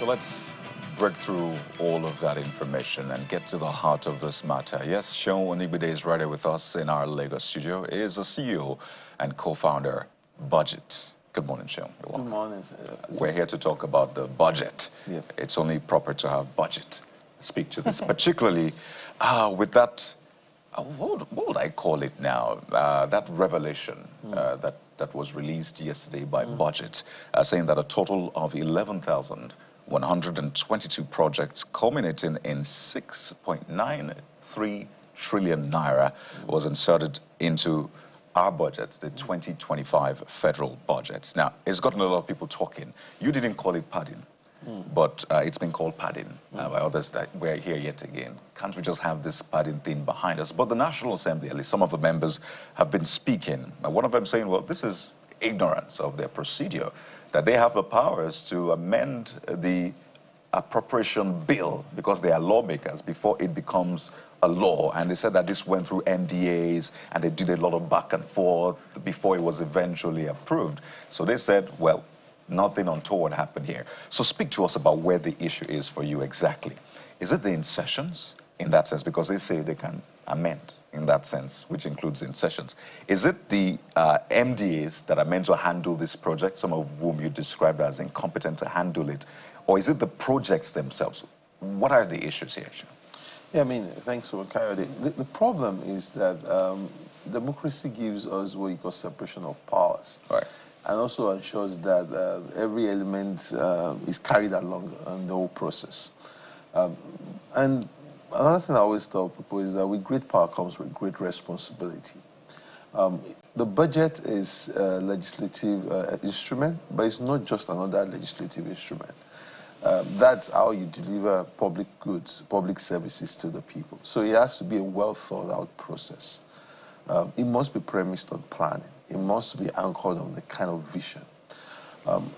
So let's break through all of that information and get to the heart of this matter. Yes, Sean Onibinde is right here with us in our Lagos studio. He is a CEO and co-founder, BudgIT. Good morning, Sean. Good morning. We're here to talk about the budget. Yeah. It's only proper to have budget. Speak to this, particularly with that, what would I call it now? That revelation that was released yesterday by BudgIT, saying that a total of 11,122 projects culminating in 6.93 trillion naira was inserted into our budget, the 2025 federal budget. Now, it's gotten a lot of people talking. You didn't call it padding, but it's been called padding by others that we're here yet again. Can't we just have this padding thing behind us? But the National Assembly, at least some of the members, have been speaking. One of them saying, well, this is ignorance of their procedure, that they have the powers to amend the appropriation bill because they are lawmakers before it becomes a law. And they said that this went through NDAs and they did a lot of back and forth before it was eventually approved. So they said, well, nothing untoward happened here. So speak to us about where the issue is for you exactly. Is it the insertions in that sense? Because they say they can amend in that sense, which includes insertions. Is it the MDAs that are meant to handle this project, some of whom you described as incompetent to handle it? Or is it the projects themselves? What are the issues here? Yeah, I mean, thanks for Coyote. The problem is that democracy gives us what you call separation of powers. Right. And also ensures that every element is carried along in the whole process. And another thing I always tell people is that with great power comes with great responsibility. The budget is a legislative instrument, but it's not just another legislative instrument. That's how you deliver public goods, public services to the people. So it has to be a well thought out process. It must be premised on planning. It must be anchored on the kind of vision.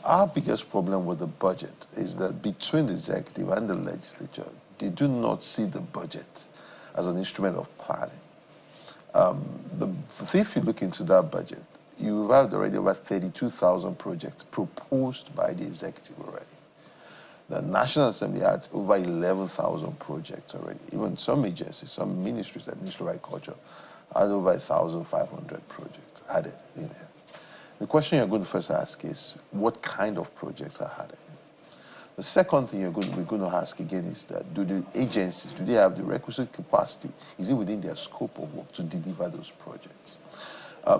Our biggest problem with the budget is that between the executive and the legislature, they do not see the budget as an instrument of planning. If you look into that budget, you have already over 32,000 projects proposed by the executive already. The National Assembly had over 11,000 projects already. Even some agencies, some ministries, like Ministry of Agriculture, had over 1,500 projects added in there. The question you're going to first ask is, what kind of projects are added? The second thing we're going to ask again is that, do the agencies, do they have the requisite capacity? Is it within their scope of work to deliver those projects?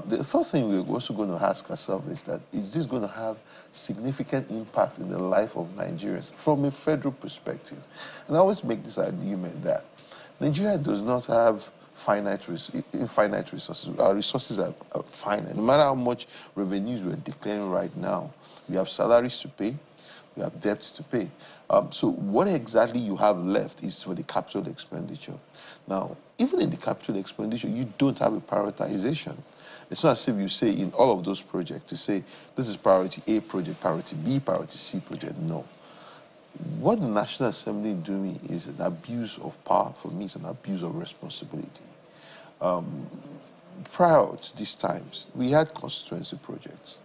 The third thing we're also going to ask ourselves is that, is this going to have significant impact in the life of Nigerians from a federal perspective? And I always make this argument that Nigeria does not have infinite resources. Our resources are finite. No matter how much revenues we're declaring right now, we have salaries to pay, we have debts to pay. So what exactly you have left is for the capital expenditure. Now, even in the capital expenditure, you don't have a prioritization. It's not as if you say in all of those projects, to say this is priority A project, priority B, priority C project. No. What the National Assembly is doing is an abuse of power. For me, it's an abuse of responsibility. Prior to these times, we had constituency projects.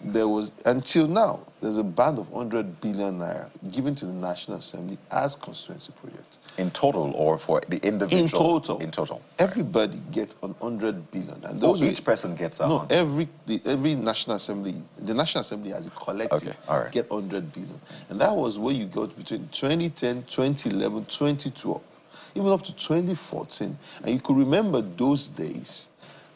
There was, until now, there's a band of 100 billion naira given to the National Assembly as constituency projects. In total, or for the individual? In total. In total. Everybody gets 100 billion. And those each person gets 100? No, every National Assembly, the National Assembly as a collective, get 100 billion. And that was where you got between 2010, 2011, 2012, even up to 2014. And you could remember those days,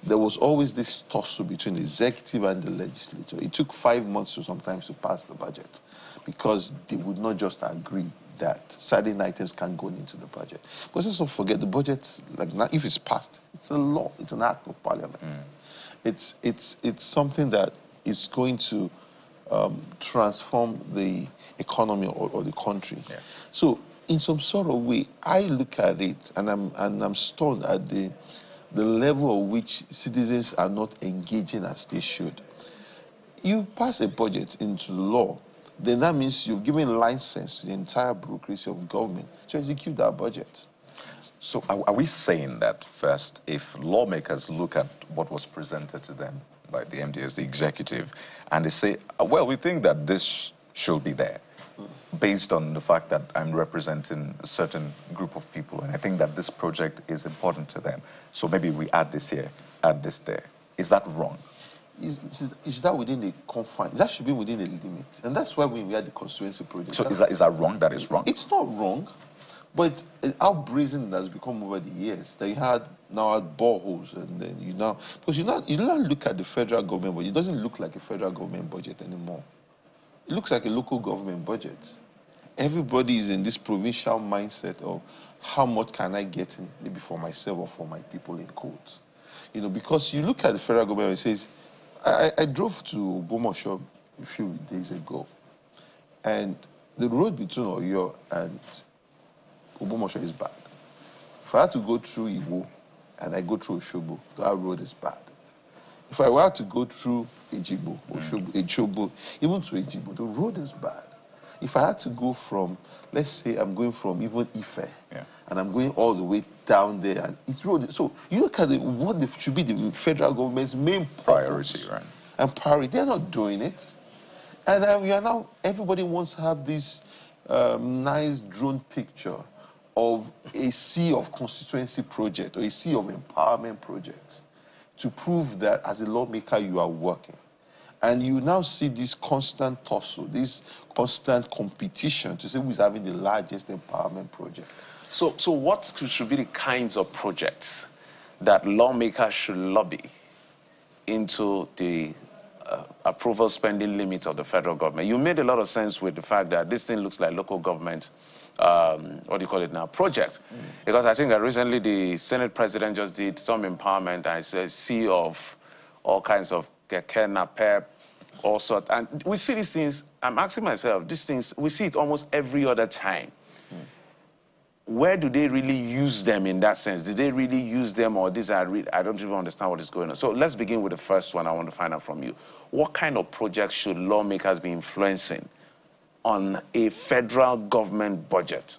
there was always this tussle between the executive and the legislature. It took 5 months or sometimes to pass the budget because they would not just agree that certain items can't go into the budget. But let's not forget, the budget, like, if it's passed, it's a law, it's an act of parliament. It's something that is going to transform the economy or the country. Yeah. So in some sort of way, I look at it and I'm stunned at the level of which citizens are not engaging as they should. You pass a budget into law, then that means you've given license to the entire bureaucracy of government to execute that budget. So are we saying that first, if lawmakers look at what was presented to them by the MDS, the executive, and they say, well, we think that this should be there, based on the fact that I'm representing a certain group of people, and I think that this project is important to them. So maybe we add this here, add this there. Is that wrong? Is that within the confines? That should be within the limit. And that's why when we had the constituency project. So is that wrong? That is wrong? It's not wrong, but how brazen it has become over the years that you had now had boreholes, and then because you don't look at the federal government budget. It doesn't look like a federal government budget anymore. It looks like a local government budget. Everybody is in this provincial mindset of how much can I get in, maybe for myself or for my people in court. Because you look at the federal government and it says, I drove to Bomosho a few days ago, and the road between Oyo and Bomosho is bad. If I had to go through Igbo and I go through Oshobo, that road is bad. If I were to go through Ejigbo, Oshobo, even to Ejigbo, the road is bad. If I had to go from, let's say I'm going from even Ife, and I'm going all the way down there, and it's road. So you look at what should be the federal government's main priority, right? And priority. They're not doing it. And we are now, everybody wants to have this nice drone picture of a sea of constituency project or a sea of empowerment projects to prove that as a lawmaker you are working. And you now see this constant tussle, this constant competition to see who is having the largest empowerment project. So what should be the kinds of projects that lawmakers should lobby into the approval spending limit of the federal government? You made a lot of sense with the fact that this thing looks like local government, what do you call it now, project. Because I think that recently the Senate president just did some empowerment, and I said, sea of all kinds of keke, napep, all sorts. And we see these things, I'm asking myself, these things, we see it almost every other time. Where do they really use them in that sense? Did they really use them, or these are I don't even understand what is going on. So let's begin with the first one I want to find out from you. What kind of projects should lawmakers be influencing on a federal government budget?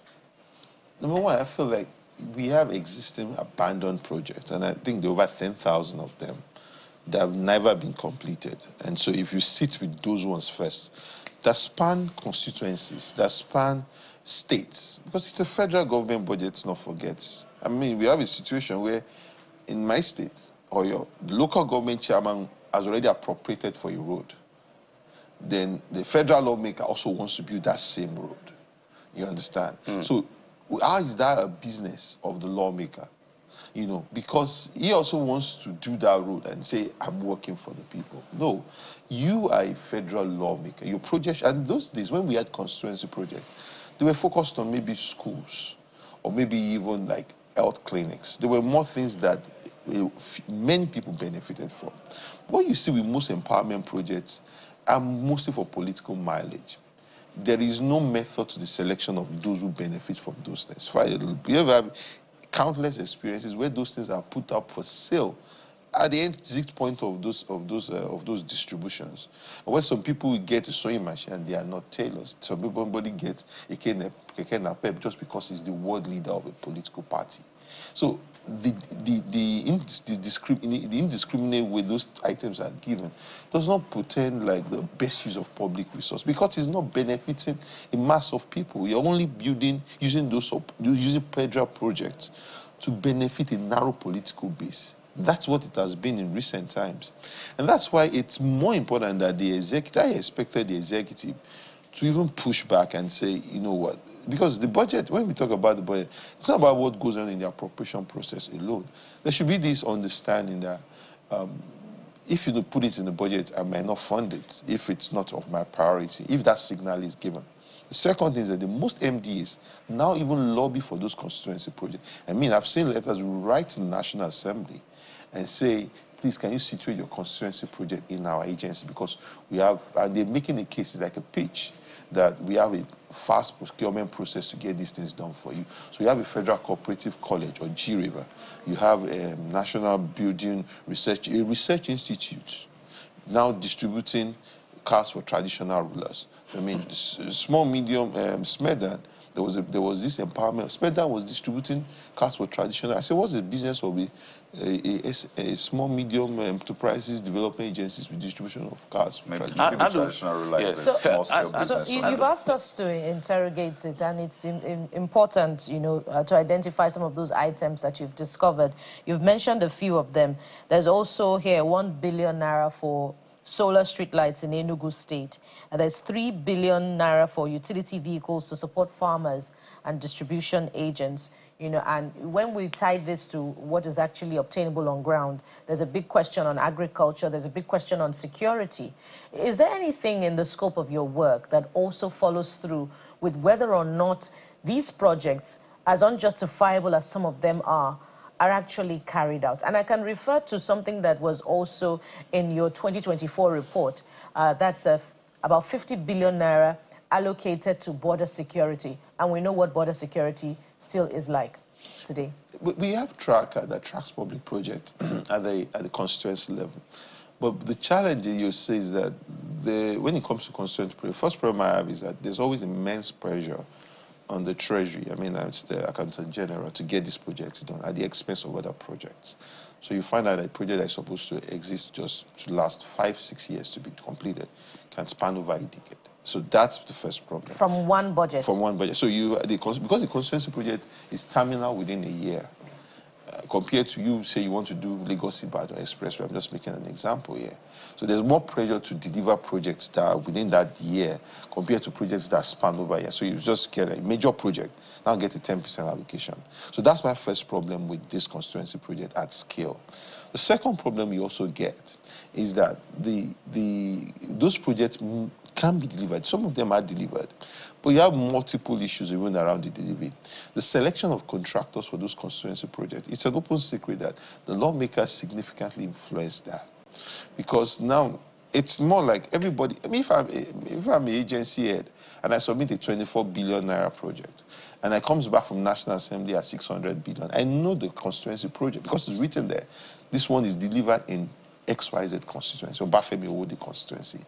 Number one, I feel like we have existing abandoned projects, and I think there are over 10,000 of them that have never been completed. And so if you sit with those ones first, that span constituencies, that span states, because it's a federal government budget, let's not forget. I mean, we have a situation where in my state, or the local government chairman has already appropriated for a road. Then the federal lawmaker also wants to build that same road. You understand? So how is that a business of the lawmaker? Because he also wants to do that road and say, I'm working for the people. No, you are a federal lawmaker. Your project, and those days when we had constituency projects, they were focused on maybe schools or maybe even like health clinics. There were more things that many people benefited from. What you see with most empowerment projects are mostly for political mileage. There is no method to the selection of those who benefit from those things. You ever have countless experiences where those things are put up for sale at the exit point of those distributions. And when some people will get a sewing machine and they are not tailors, some people gets a keke napep just because he's the ward leader of a political party. So the indiscriminate way those items are given does not portend like the best use of public resource, because it's not benefiting a mass of people. You're only using federal projects to benefit a narrow political base. That's what it has been in recent times. And that's why it's more important that the executive, I expected the executive to even push back and say, you know what, because the budget, when we talk about the budget, it's not about what goes on in the appropriation process alone. There should be this understanding that if you don't put it in the budget, I might not fund it if it's not of my priority, if that signal is given. The second thing is that the most MDs now even lobby for those constituency projects. I mean, I've seen letters write to the National Assembly and say, please, can you situate your constituency project in our agency? Because we have, and they're making a case like a pitch, that we have a fast procurement process to get these things done for you. So you have a Federal Cooperative College, or G-River. You have a National Building Research, a research institute, now distributing cars for traditional rulers. I mean, small, medium, SMEDAN, there was this empowerment. Spender was distributing cars for traditional. I said, what's the business of a small, medium enterprises development agencies with distribution of cars for traditional? Traditional reliance, yes. small-scale business. You've asked us to interrogate it, and it's important, you know, to identify some of those items that you've discovered. You've mentioned a few of them. There's also here 1 billion naira for solar streetlights in Enugu State. And there's 3 billion naira for utility vehicles to support farmers and distribution agents. You know, and when we tie this to what is actually obtainable on ground, there's a big question on agriculture, there's a big question on security. Is there anything in the scope of your work that also follows through with whether or not these projects, as unjustifiable as some of them are actually carried out? And I can refer to something that was also in your 2024 report. That's about 50 billion naira allocated to border security. And we know what border security still is like today. We have a tracker that tracks public projects at the constituency level. But the challenge you see is that when it comes to constituency projects, the first problem I have is that there's always immense pressure on the Treasury, I mean, it's the Accountant General, to get these projects done at the expense of other projects. So you find out a project that is supposed to exist just to last 5-6 years to be completed can span over a decade. So that's the first problem. From one budget? From one budget. So because the constituency project is terminal within a year, compared to you, say you want to do Lagos-Ibadan Expressway, I'm just making an example here. So there's more pressure to deliver projects that are within that year compared to projects that span over a year. So you just get a major project, now get a 10% allocation. So that's my first problem with this constituency project at scale. The second problem you also get is that those projects can be delivered. Some of them are delivered, but you have multiple issues even around the delivery. The selection of contractors for those constituency projects, it's an open secret that the lawmakers significantly influence that. Because now it's more like everybody, I mean, if I'm an agency head and I submit a 24 billion naira project and it comes back from National Assembly at 600 billion, I know the constituency project because it's written there. This one is delivered in XYZ constituency, or Bafemi Owode constituency.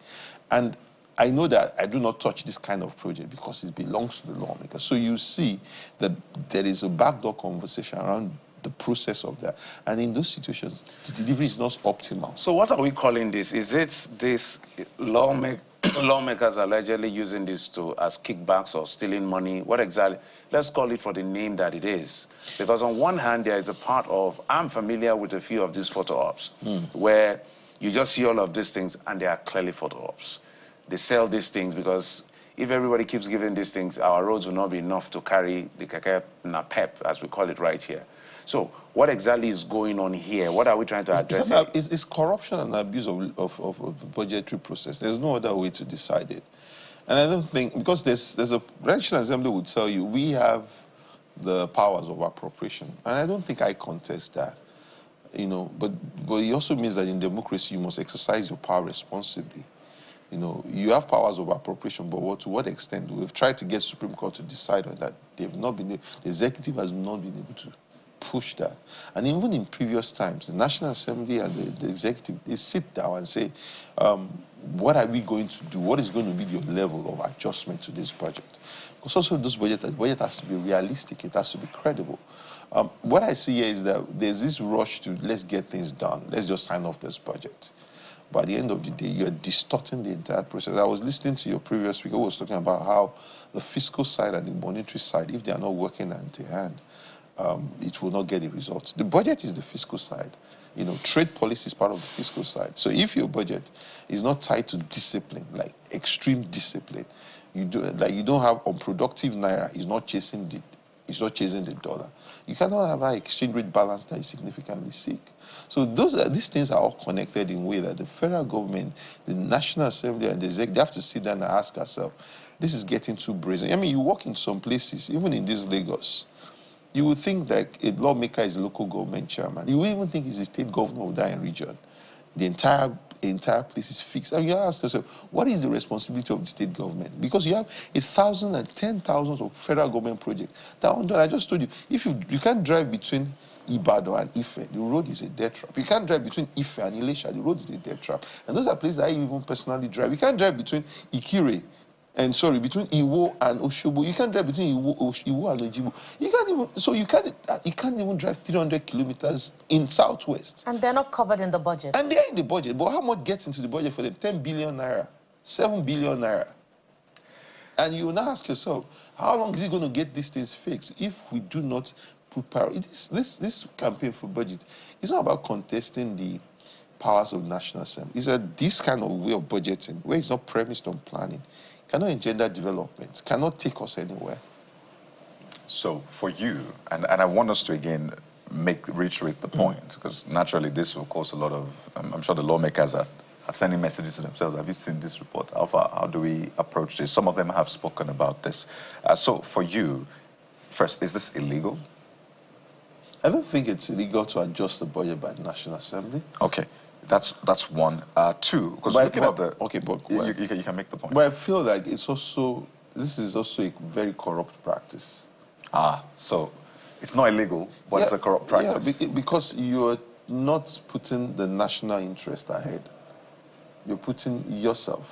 And I know that I do not touch this kind of project because it belongs to the lawmaker. So you see that there is a backdoor conversation around the process of that. And in those situations, the delivery is not optimal. So what are we calling this? Is it this lawmakers allegedly using this as kickbacks or stealing money? What exactly? Let's call it for the name that it is. Because on one hand, there is a part of, I'm familiar with a few of these photo ops, where you just see all of these things and they are clearly photo ops. They sell these things because if everybody keeps giving these things, our roads will not be enough to carry the keke na pep, as we call it right here. So what exactly is going on here? What are we trying to address here? It's corruption and abuse of the budgetary process. There's no other way to decide it. And I don't think, because there's a National Assembly would tell you, we have the powers of appropriation. And I don't think I contest that. You know, but it also means that in democracy, you must exercise your power responsibly. You know, you have powers of appropriation, but to what extent? We've tried to get Supreme Court to decide on that. They've not been able, the executive has not been able to push that. And even in previous times, the National Assembly and the executive, they sit down and say, what are we going to do? What is going to be your level of adjustment to this budget? Because also this budget has to be realistic. It has to be credible. What I see here is that there's this rush to let's get things done. Let's just sign off this budget. By the end of the day, you're distorting the entire process. I was listening to your previous speaker who was talking about how the fiscal side and the monetary side, if they are not working hand in hand, it will not get the results. The budget is the fiscal side. You know, trade policy is part of the fiscal side. So if your budget is not tied to discipline, like extreme discipline, you don't have unproductive naira, is not chasing the dollar. You cannot have an exchange rate balance that is significantly sick. So these things are all connected in a way that the federal government, the National Assembly, and the executive, they have to sit down and ask ourselves, this is getting too brazen. I mean, you walk in some places, even in this Lagos, you would think that a lawmaker is a local government chairman. You would even think he's a state governor of that region. The entire place is fixed. And you ask yourself, what is the responsibility of the state government? Because you have 1,000 and 10,000 of federal government projects. I just told you, if you can't drive between Ibadan and Ife, the road is a death trap. You can't drive between Ife and Ilesha, the road is a death trap. And those are places I even personally drive. You can't drive between Ikire And sorry, between Iwo and Oshobo, you can't drive between Iwo and Ojibo. You can't even drive 300 kilometers in Southwest. And they're not covered in the budget. And they're in the budget. But how much gets into the budget for them? 10 billion naira, 7 billion naira. And you now ask yourself, how long is it going to get these things fixed if we do not prepare? This campaign for budget is not about contesting the powers of the National Assembly. It's this kind of way of budgeting, where it's not premised on planning, cannot engender development, cannot take us anywhere. So for you, and I want us to again reiterate the point, because naturally this will cause a lot of, I'm sure the lawmakers are sending messages to themselves. Have you seen this report? How do we approach this? Some of them have spoken about this. So for you, first, is this illegal? I don't think it's illegal to adjust the budget by the National Assembly. Okay, that's one. Two, because looking at the... Okay, but... You can make the point. But I feel like this is also a very corrupt practice. So it's not illegal, but it's a corrupt practice. Yeah, because you're not putting the national interest ahead. You're putting yourself.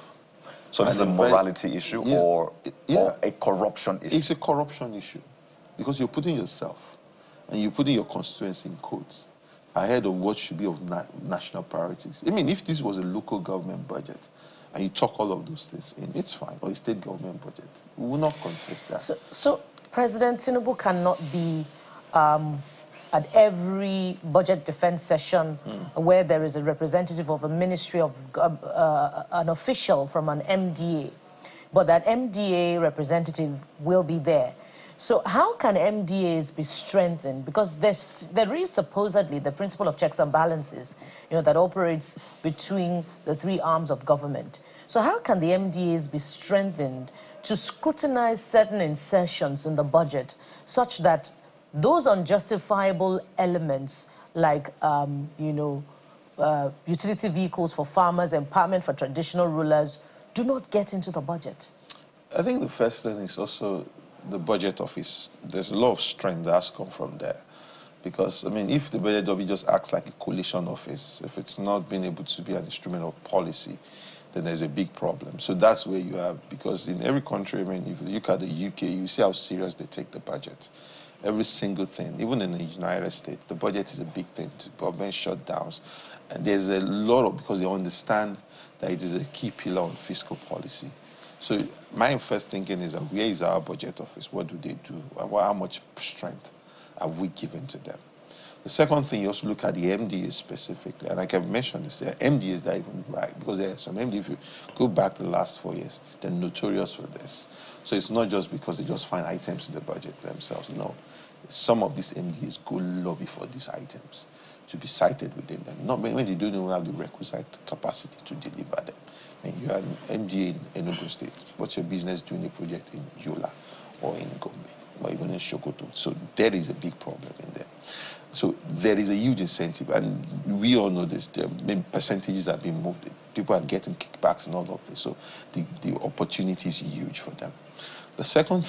So this is a morality issue or a corruption issue? It's a corruption issue. Because you're putting yourself and you're putting your constituency in quotes ahead of what should be of national priorities. I mean, if this was a local government budget and you talk all of those things in, it's fine. Or a state government budget. We will not contest that. So President Tinubu cannot be at every budget defense session where there is a representative of a ministry of an official from an MDA, but that MDA representative will be there. So how can MDAs be strengthened? Because there is supposedly the principle of checks and balances, that operates between the three arms of government. So how can the MDAs be strengthened to scrutinize certain insertions in the budget such that those unjustifiable elements like, utility vehicles for farmers, empowerment for traditional rulers, do not get into the budget? I think the first thing is also the budget office. There's a lot of strength that has come from there. Because, I mean, if the budget office just acts like a coalition office, if it's not being able to be an instrument of policy, then there's a big problem. So that's where you have, because in every country, I mean, if you look at the UK, you see how serious they take the budget. Every single thing, even in the United States, the budget is a big thing. Government shutdowns. And there's a lot of, because they understand that it is a key pillar on fiscal policy. So my first thinking is, where is our budget office? What do they do? How much strength have we given to them? The second thing, you also look at the MDAs specifically. And like I mentioned this, MDAs that even right, because there are some MDAs, if you go back the last 4 years, they're notorious for this. So it's not just because they just find items in the budget themselves. No. Some of these MDAs go lobby for these items to be cited within them. Not when they don't even have the requisite capacity to deliver them. I mean, you are an MDA in Enugu State. What's your business doing a project in Yola or in Gombe or even in Sokoto? So there is a big problem in there. So there is a huge incentive, and we all know this. The percentages are being moved. People are getting kickbacks and all of this. So the opportunity is huge for them. The third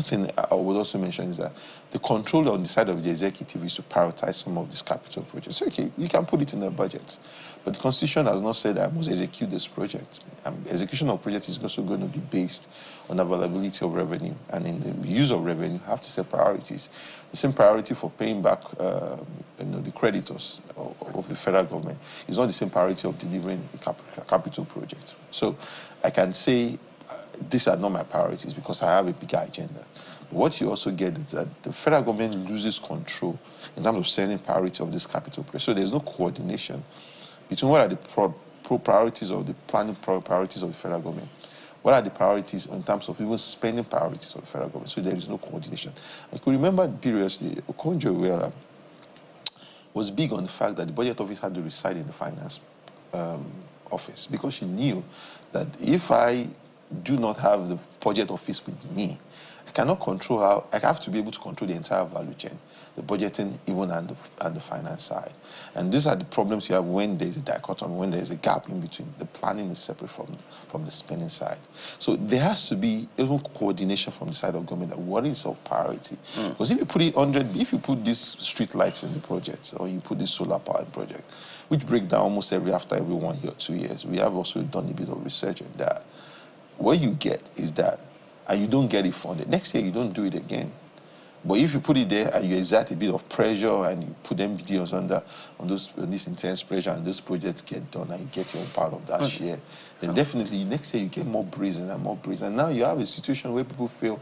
thing I would also mention is that the control on the side of the executive is to prioritize some of these capital projects. Okay, you can put it in the budget, but the Constitution has not said that I must execute this project. Execution of projects is also going to be based on availability of revenue, and in the use of revenue, you have to set priorities. The same priority for paying back the creditors of the federal government is not the same priority of delivering a capital project. So I can say these are not my priorities because I have a bigger agenda. But what you also get is that the federal government loses control in terms of setting priority of this capital project. So there's no coordination between what are the priorities of the planning priorities of the federal government. What are the priorities in terms of even spending priorities of the federal government? So there is no coordination. I could remember previously, Okonjo-Iweala was big on the fact that the budget office had to reside in the finance office because she knew that if I do not have the budget office with me, I cannot control how, I have to be able to control the entire value chain, the budgeting even and the finance side. And these are the problems you have when there's a dichotomy, when there's a gap in between. The planning is separate from the spending side. So there has to be even coordination from the side of government that what is of priority. Because if you put if you put these street lights in the project, or you put this solar powered project, which break down almost after every 1 year or 2 years, we have also done a bit of research on that. what you get is that, and you don't get it funded. Next year, you don't do it again. But if you put it there and you exert a bit of pressure and you put them videos on this intense pressure and those projects get done and you get your own part of that share, then definitely next year you get more brazen and more brazen. And now you have a situation where people feel,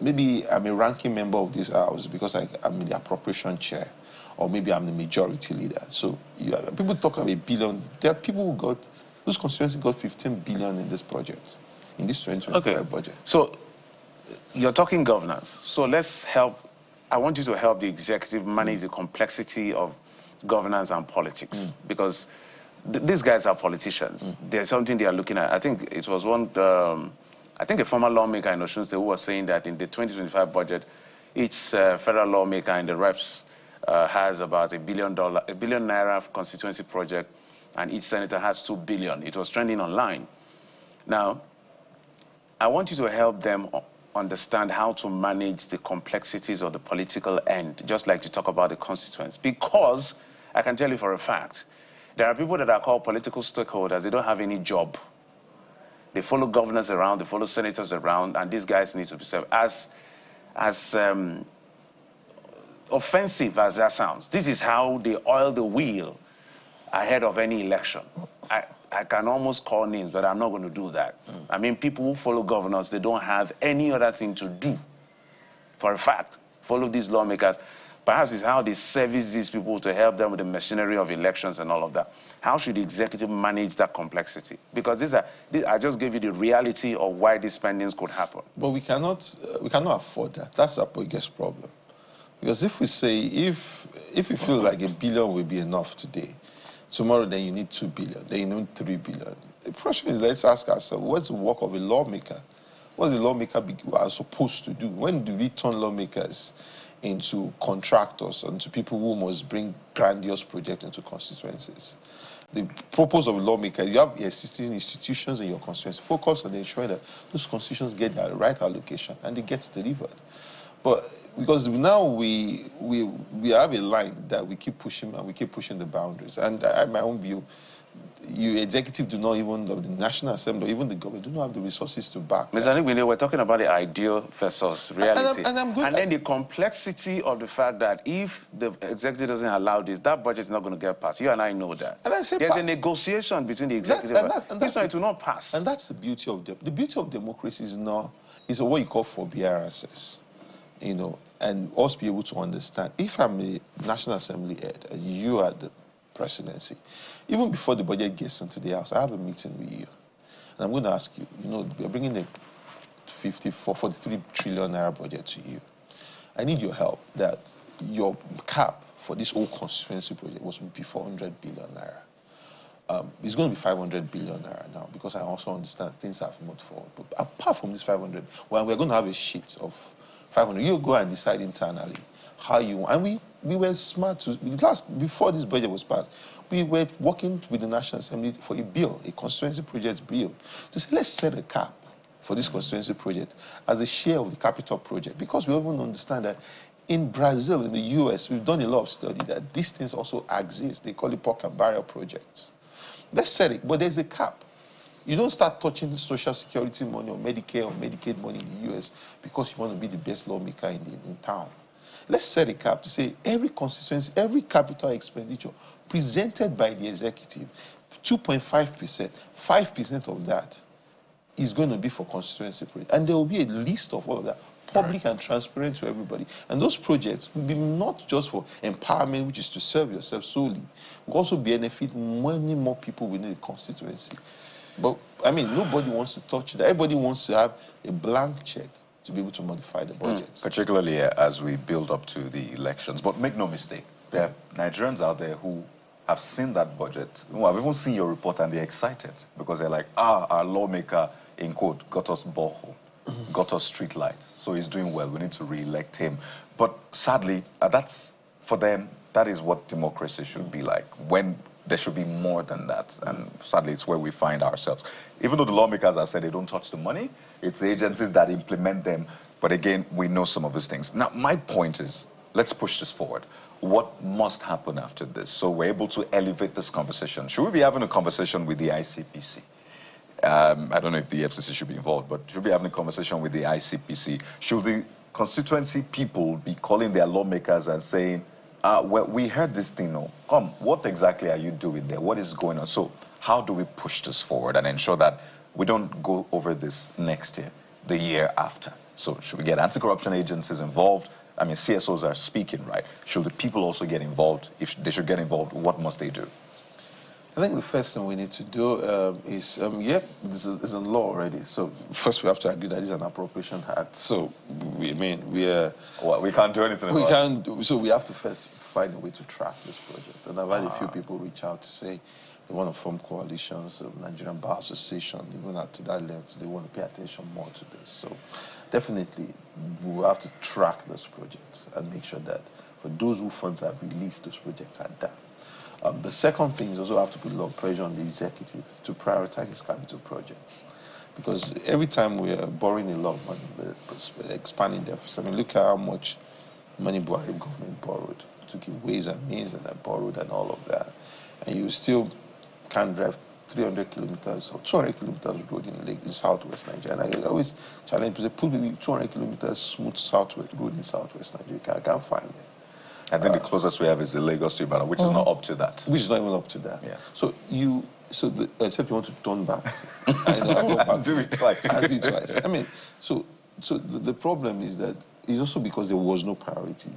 maybe I'm a ranking member of this house because I'm the appropriation chair, or maybe I'm the majority leader. So people talk about $1 billion. There are people whose constituency got 15 billion in this project, in this 2025 budget. So you're talking governance. So let's help. I want you to help the executive manage the complexity of governance and politics, because these guys are politicians. There's something they are looking at. I think it was I think a former lawmaker in Osun State who was saying that in the 2025 budget, each federal lawmaker in the reps has about $1 billion naira constituency project, and each senator has 2 billion. It was trending online. Now, I want you to help them understand how to manage the complexities of the political end, just like you talk about the constituents. Because I can tell you for a fact, there are people that are called political stakeholders. They don't have any job. They follow governors around, they follow senators around, and these guys need to be served. As offensive as that sounds, this is how they oil the wheel ahead of any election. I can almost call names, but I'm not going to do that. I mean, people who follow governors, they don't have any other thing to do. For a fact, follow these lawmakers. Perhaps it's how they service these people to help them with the machinery of elections and all of that. How should the executive manage that complexity? Because I just gave you the reality of why these spendings could happen. But we cannot afford that. That's our biggest problem. Because if we say, if it feels like $1 billion will be enough today, tomorrow then you need 2 billion, then you need 3 billion. The question is, let's ask ourselves, what's the work of a lawmaker? What's the lawmaker supposed to do? When do we turn lawmakers into contractors, into people who must bring grandiose projects into constituencies? The purpose of a lawmaker, you have existing institutions in your constituency. Focus on ensuring that those constitutions get the right allocation and it gets delivered. But because now we have a line that we keep pushing, and we keep pushing the boundaries. And my own view, you executive do not even, the National Assembly, even the government, do not have the resources to back. Mr. Onibinde, we're talking about the ideal versus reality. And then the complexity of the fact that if the executive doesn't allow this, that budget is not going to get passed. You and I know that. And I say there's a negotiation between the executive and it will not pass. And that's the beauty of the beauty of democracy is what you call forbearances. You know, and us be able to understand. If I'm a National Assembly head and you are the presidency, even before the budget gets into the House, I have a meeting with you. And I'm going to ask you, we're bringing the 43 trillion naira budget to you. I need your help that your cap for this whole constituency project was be 400 billion naira. It's going to be 500 billion naira now, because I also understand things have moved forward. But apart from this 500, well, we're going to have a sheet of 500. You go and decide internally how you want. And we were smart before this budget was passed, we were working with the National Assembly for a bill, a constituency project bill, to say, let's set a cap for this constituency project as a share of the capital project. Because we even understand that in Brazil, in the US, we've done a lot of study that these things also exist. They call it pork and barrel projects. Let's set it, but there's a cap. You don't start touching the Social Security money or Medicare or Medicaid money in the US because you want to be the best lawmaker in town. Let's set a cap to say every constituency, every capital expenditure presented by the executive, 2.5%, 5% of that is going to be for constituency projects. And there will be a list of all of that, public and transparent to everybody. And those projects will be not just for empowerment, which is to serve yourself solely, will also benefit many more people within the constituency. But, I mean, nobody wants to touch that. Everybody wants to have a blank check to be able to modify the budgets. Particularly as we build up to the elections. But make no mistake, there are Nigerians out there who have seen that budget, who have even seen your report, and they're excited because they're like, our lawmaker, in quote, got us borehole, got us street lights, so he's doing well, we need to re-elect him. But sadly, that's, for them, that is what democracy should be like. When there should be more than that, and sadly, it's where we find ourselves. Even though the lawmakers have said they don't touch the money, it's the agencies that implement them. But again, we know some of these things. Now, my point is, let's push this forward. What must happen after this so we're able to elevate this conversation? Should we be having a conversation with the ICPC? I don't know if the FCC should be involved, but should be having a conversation with the ICPC. Should the constituency people be calling their lawmakers and saying, well, we heard this thing, no, come, what exactly are you doing there? What is going on? So how do we push this forward and ensure that we don't go over this next year, the year after? So should we get anti-corruption agencies involved? I mean, CSOs are speaking, right? Should the people also get involved? If they should get involved, what must they do? I think the first thing we need to do is, there's a law already. So first we have to agree that it's an appropriation act. So well, we can't do anything about it. So we have to first find a way to track this project. And I've had a few people reach out to say they want to form coalitions of Nigerian Bar Association, even at that level, they want to pay attention more to this. So definitely we will have to track those projects and make sure that for those who funds are released, those projects are done. The second thing is also have to put a lot of pressure on the executive to prioritize these capital projects. Because every time we are borrowing a lot of money, we're expanding deficits. I mean, look at how much money Buhari government borrowed. Took in ways and means and that borrowed and all of that. And you still can't drive 300 kilometers or 200 kilometers road in southwest Nigeria. And I always challenge people, put maybe 200 kilometers smooth southwest road in southwest Nigeria. I can't find it. I think the closest we have is the Lagos to Ibadan, which is not up to that. Which is not even up to that. Yeah. So except you want to turn back. I go back. Do it twice. I do it twice. I mean, so the problem is that it's also because there was no priority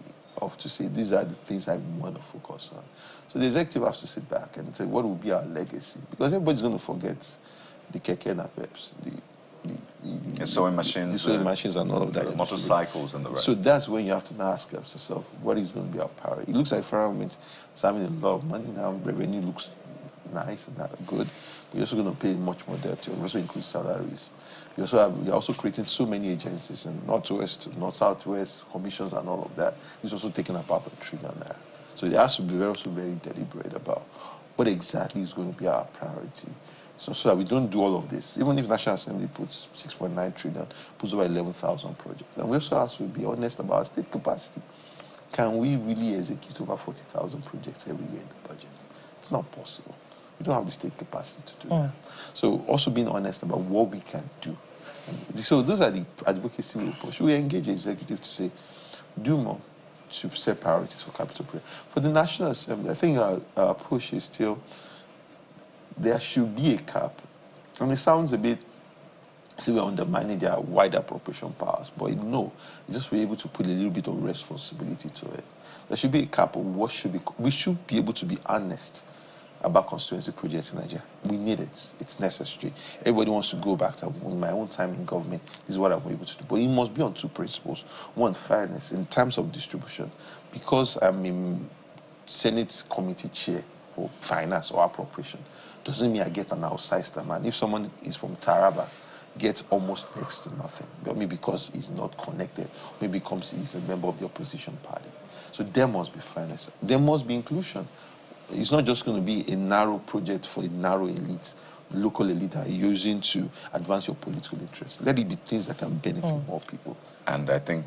to say these are the things I want to focus on. So the executive has to sit back and say, what will be our legacy? Because everybody's going to forget the keke napeps, the sewing machines, the sewing machines and all of that. The motorcycles and the rest. So that's when you have to now ask yourself, what is going to be our priority? It looks like federal government is having a lot of money now. Revenue looks nice and good. But you're also going to pay much more debt. You're also increase salaries. You're also creating so many agencies in Northwest, North Southwest, commissions and all of that. It's also taking about $1 trillion there. So it has to be also very deliberate about what exactly is going to be our priority. So that we don't do all of this. Even if National Assembly puts 6.9 trillion, puts over 11,000 projects. And we also have to be honest about our state capacity. Can we really execute over 40,000 projects every year in the budget? It's not possible. We don't have the state capacity to do that. So also being honest about what we can do. So those are the advocacy we push. We engage the executive to say, do more to set priorities for capital projects. For the National Assembly, I think our push is still there should be a cap. And it sounds a bit, we're undermining their wide appropriation powers, but no, just be able to put a little bit of responsibility to it. There should be a cap of what should be, we should be able to be honest about constituency projects in Nigeria. We need it. It's necessary. Everybody wants to go back to, in my own time in government, this is what I'm able to do. But it must be on two principles. One, fairness in terms of distribution. Because I'm in Senate committee chair for finance or appropriation, doesn't mean I get an outsized amount. If someone is from Taraba, gets almost next to nothing, maybe because he's not connected, maybe because he's a member of the opposition party. So there must be fairness. There must be inclusion. It's not just going to be a narrow project for a narrow elite, local elite that are using to advance your political interests. Let it be things that can benefit more people. And I think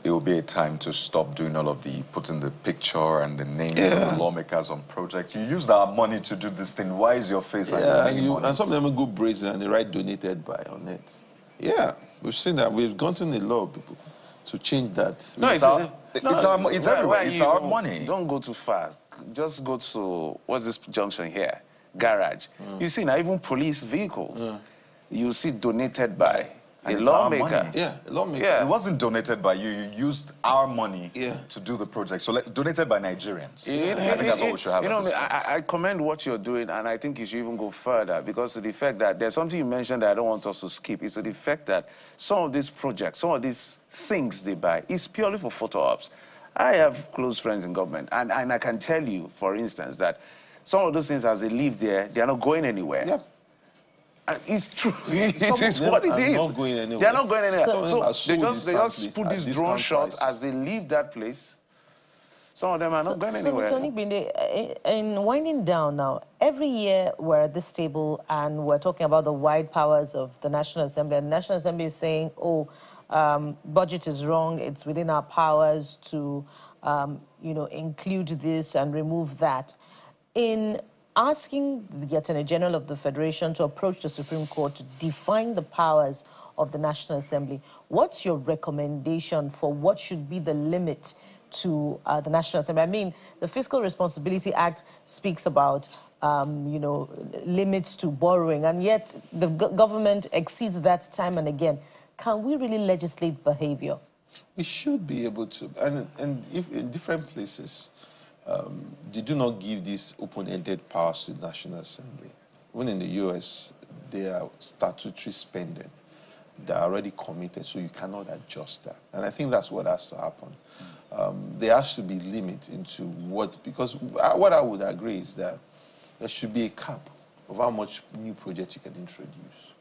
it will be a time to stop doing all of the putting the picture and the names of the lawmakers on projects. You used our money to do this thing. Why is your face and your name on it? And some of them go brazen and they write donated by on it. Yeah, we've seen that. We've gotten a lot of people to change that. No, it's our money. Don't go too far. Just go to, what's this junction here? Garage. You see now, even police vehicles, you see donated by a lawmaker. Yeah, a lawmaker. Yeah. It wasn't donated by you. You used our money to do the project. So donated by Nigerians. I think that's what we should have. You know, I commend what you're doing, and I think you should even go further, because of the fact that there's something you mentioned that I don't want us to skip. It's the fact that some of these projects, some of these things they buy, is purely for photo ops. I have close friends in government, and I can tell you, for instance, that some of those things, as they live there, they are not going anywhere. Yep. And it's true. It is what it is. Not going anywhere. They are not going anywhere. So they just put this drone shot as they leave that place. Some of them are not going anywhere. So Onibinde, in winding down now, every year we're at this table and we're talking about the wide powers of the National Assembly. And the National Assembly is saying, budget is wrong. It's within our powers to, include this and remove that. In asking the Attorney General of the Federation to approach the Supreme Court to define the powers of the National Assembly. What's your recommendation for what should be the limit to the National Assembly? I mean, the Fiscal Responsibility Act speaks about, you know, limits to borrowing, and yet the government exceeds that time and again. Can we really legislate behavior? We should be able to, and if in different places, they do not give these open-ended powers to the National Assembly. Even in the US, they are statutory spending. They're already committed, so you cannot adjust that. And I think that's what has to happen. There has to be limit into what, because what I would agree is that there should be a cap of how much new projects you can introduce.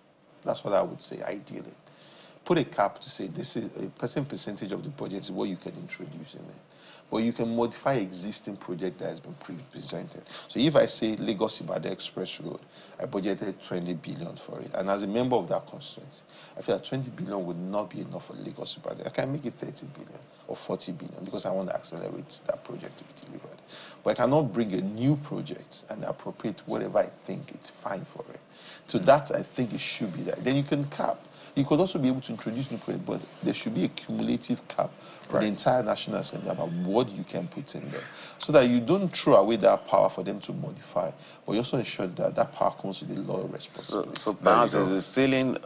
That's what I would say, ideally. Put a cap to say this is a certain percentage of the budget is what you can introduce in it. But you can modify existing project that has been presented. So if I say Lagos-Ibadan Express Road, I budgeted 20 billion for it. And as a member of that constituency, I feel that 20 billion would not be enough for Lagos-Ibadan. I can make it 30 billion or 40 billion because I want to accelerate that project to be delivered. But I cannot bring a new project and appropriate whatever I think it's fine for it. So that, I think, it should be that. Then you can cap. You could also be able to introduce new projects, but there should be a cumulative cap for the entire National Assembly about what you can put in there, so that you don't throw away that power for them to modify, but you also ensure that that power comes with a lot of responsibility. So perhaps is the stealing,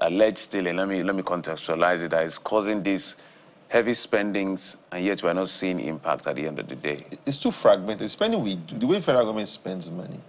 alleged stealing, let me contextualize it, that is causing these heavy spendings, and yet we're not seeing impact at the end of the day. It's too fragmented. Spending the way federal government spends money,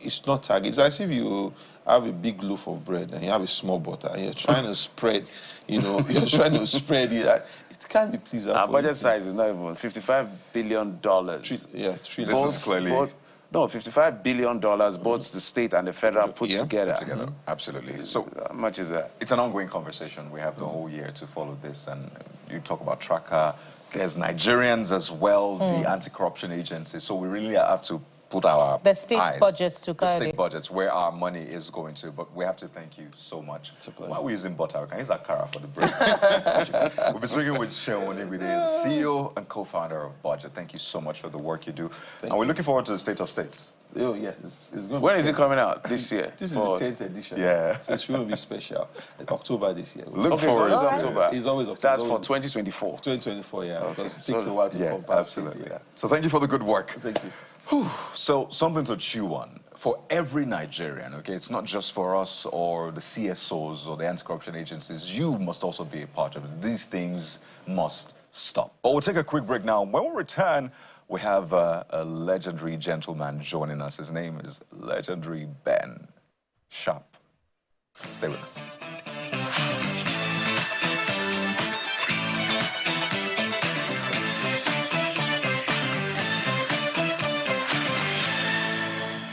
it's not targeted. It's as if you have a big loaf of bread and you have a small butter and you're trying to spread, you know, you're trying to spread it. It can't be pleasing. Our budget size is not even $55 billion. Yeah, this is clearly... No, $55 billion, both the state and the federal put together. Absolutely. So how much is that? It's an ongoing conversation. We have the whole year to follow this, and you talk about tracker. There's Nigerians as well, the anti-corruption agency. So we really have to put our the state budgets to the state budgets where our money is going to. But we have to thank you so much. Why are we using butter? We can use Akara for the break. We've been speaking with Onibinde, the CEO and co-founder of BudgIT. Thank you so much for the work you do. And we're looking forward to the State of States. Oh, yeah. It's going when is it coming out? This year? This is the 10th edition. Yeah. So it's going to be special. October this year. Look forward to October. It's always October. That's for 2024. 2024, yeah. Because it takes a while to come back. Absolutely. So thank you for the good work. Thank you. Whew. So something to chew on for every Nigerian, okay? It's not just for us or the CSOs or the anti-corruption agencies. You must also be a part of it. These things must stop. But we'll take a quick break now. When we return, we have a legendary gentleman joining us. His name is legendary Ben Sharp. Stay with us.